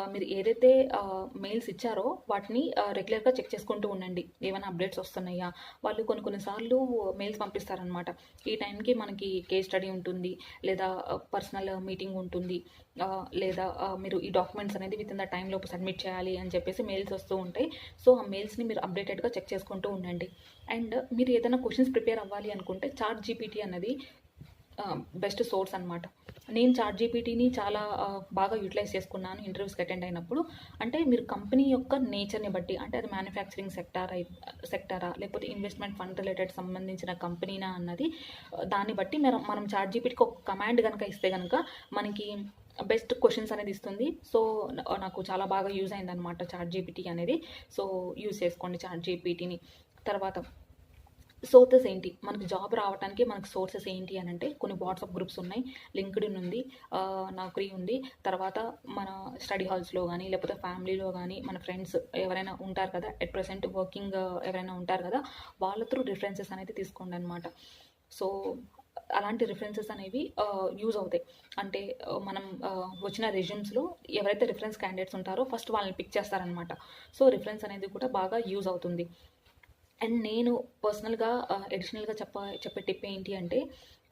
మీరు ఏదైతే మెయిల్స్ ఇచ్చారో వాటిని రెగ్యులర్‌గా చెక్ చేసుకుంటూ ఉండండి. ఏమైనా అప్డేట్స్ వస్తున్నాయా? వాళ్ళు కొన్ని సార్లు మెయిల్స్ పంపిస్తారనమాట. ఈ టైంకి మనకి కేస్ స్టడీ ఉంటుంది. లేదా పర్సనల్ మీటింగ్ ఉంటుంది. లేదా మీరు ఈ డాక్యుమెంట్స్ అనేది వితిన్ ద టైమ్ లోపు సబ్మిట్ చేయాలి అని చెప్పేసి మెయిల్స్ వస్తూ ఉంటాయి. సో, ఆ మెయిల్స్‌ని మీరు అప్డేటెడ్‌గా చెక్ చేసుకుంటూ ఉండండి. అండ్ మీరు ఏదైనా క్వెషన్స్ ప్రిపేర్ అవ్వాలి అనుకుంటే చాట్‌జీపీటీ అన్నది బెస్ట్ సోర్స్ అనమాట. నేను చాట్‌జీపీటీని చాలా బాగా యూటిలైజ్ చేసుకున్నాను ఇంటర్వ్యూస్‌కి అటెండ్ అయినప్పుడు. అంటే మీరు కంపెనీ యొక్క నేచర్‌ని బట్టి, అంటే అది మ్యానుఫ్యాక్చరింగ్ సెక్టారా లేకపోతే ఇన్వెస్ట్‌మెంట్ ఫండ్ రిలేటెడ్ సంబంధించిన కంపెనీనా అన్నది దాన్ని బట్టి మనం చాట్‌జీపీటీకి ఒక కమాండ్ గనక ఇస్తే గనక మనకి బెస్ట్ క్వెషన్స్ అనేది ఇస్తుంది. సో, నాకు చాలా బాగా యూజ్ అయిందనమాట చాట్‌జీపీటీ అనేది. సో, యూజ్ చేసుకోండి చాట్‌జీపీటీని. తర్వాత సోర్సెస్ ఏంటి? మనకి జాబ్ రావటానికి మనకు సోర్సెస్ ఏంటి అనంటే, కొన్ని వాట్సాప్ గ్రూప్స్ ఉన్నాయి. లింక్డ్ఇన్ ఉంది. నౌకరీ ఉంది. తర్వాత మన స్టడీ హాల్స్‌లో గానీ, లేకపోతే ఫ్యామిలీలో గానీ, మన ఫ్రెండ్స్ ఎవరైనా ఉంటారు కదా! ఎట్ ప్రెజెంట్ వర్కింగ్ ఎవరైనా ఉంటారు కదా! వాళ్ళ త్రూ రిఫరెన్సెస్ అనేది తీసుకోండనమాట. సో, అలాంటి రిఫరెన్సెస్ అనేవి యూజ్ అవుతాయి. అంటే మనం వచ్చిన రెజ్యూమ్స్‌లో ఎవరైతే రిఫరెన్స్ క్యాండిడేట్స్ ఉంటారో ఫస్ట్ వాళ్ళని పిక్ చేస్తారనమాట. సో, రిఫరెన్స్ అనేది కూడా బాగా యూజ్ అవుతుంది. అండ్ నేను పర్సనల్‌గా అడిషనల్‌గా చెప్పే టిప్ ఏంటి అంటే,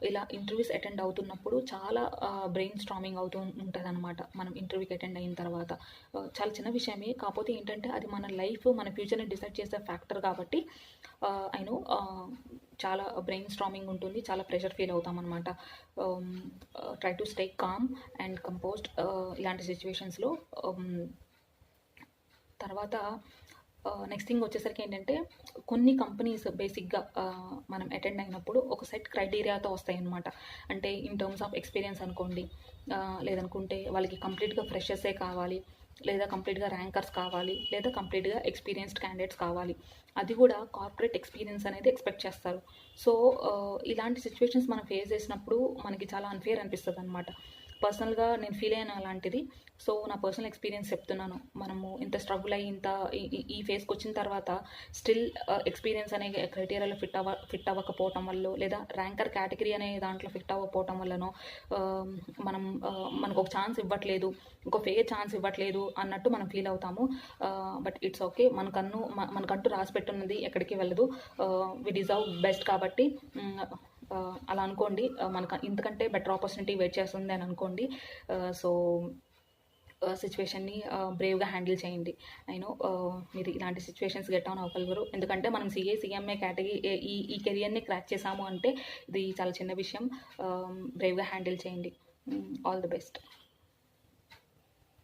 ఇలా ఇంటర్వ్యూస్ అటెండ్ అవుతున్నప్పుడు చాలా బ్రెయిన్ స్టార్మింగ్ అవుతూ ఉంటదనమాట. మనం ఇంటర్వ్యూకి అటెండ్ అయిన తర్వాత. చాలా చిన్న విషయమే. కాకపోతే ఏంటంటే, అది మన లైఫ్, మన ఫ్యూచర్‌ని డిసైడ్ చేసే ఫ్యాక్టర్ కాబట్టి ఐ నో చాలా బ్రెయిన్ స్టార్మింగ్ ఉంటుంది. చాలా ప్రెషర్ ఫీల్ అవుతామనమాట. Try to stay calm and composed ఇలాంటి సిట్యుయేషన్స్‌లో. తర్వాత నెక్స్ట్ థింగ్ వచ్చేసరికి ఏంటంటే, కొన్ని కంపెనీస్ బేసిక్‌గా మనం అటెండ్ అయినప్పుడు ఒక సెట్ క్రైటీరియాతో వస్తాయన్నమాట. అంటే ఇన్ టర్మ్స్ ఆఫ్ ఎక్స్‌పీరియన్స్ అనుకోండి. లేదనుకుంటే వాళ్ళకి కంప్లీట్‌గా ఫ్రెషర్సే కావాలి. లేదా కంప్లీట్‌గా ర్యాంకర్స్ కావాలి. లేదా కంప్లీట్‌గా ఎక్స్‌పీరియన్స్డ్ క్యాండిడేట్స్ కావాలి. అది కూడా కార్పొరేట్ ఎక్స్‌పీరియన్స్ అనేది ఎక్స్‌పెక్ట్ చేస్తారు. సో, ఇలాంటి సిట్యుయేషన్స్ మనం ఫేస్ చేసినప్పుడు మనకి చాలా అన్‌ఫెయిర్ అనిపిస్తదనమాట. పర్సనల్‌గా నేను ఫీల్ అయ్యాను అలాంటిది. సో, నా పర్సనల్ ఎక్స్‌పీరియన్స్ చెప్తున్నాను. మనము ఇంత స్ట్రగుల్ అయ్యి ఇంత ఈ ఫేజ్‌కొచ్చిన తర్వాత స్టిల్ ఎక్స్‌పీరియన్స్ అనే క్రైటీరియాలో ఫిట్ అవ్వకపోవటం వల్లో, లేదా ర్యాంకర్ కేటగిరీ అనే దాంట్లో ఫిట్ అవ్వకపోవటం వల్లనో మనం మనకొక ఛాన్స్ ఇవ్వట్లేదు, ఒక ఫెయిర్ ఛాన్స్ ఇవ్వట్లేదు అన్నట్టు మనం ఫీల్ అవుతాము. But it's okay. మనకంటూ రాసిపెట్టున్నది ఎక్కడికి వెళ్ళదు. వి డిజర్వ్ బెస్ట్ కాబట్టి అలా అనుకోండి. మనకు ఇంతకంటే బెటర్ ఆపర్చునిటీ వెయిట్ చేస్తుంది అని అనుకోండి. సో, సిట్యుయేషన్‌ని బ్రేవ్‌గా హ్యాండిల్ చేయండి. ఐ నో మీరు ఇలాంటి సిట్యుయేషన్స్ గెట్ ఆన్ అవ్వగలరు. ఎందుకంటే మనం సీఏ, సీఎంఏ కేటగిరీ ఈ కెరియర్‌ని క్రాక్ చేసాము అంటే ఇది చాలా చిన్న విషయం. బ్రేవ్‌గా హ్యాండిల్ చేయండి. All the best.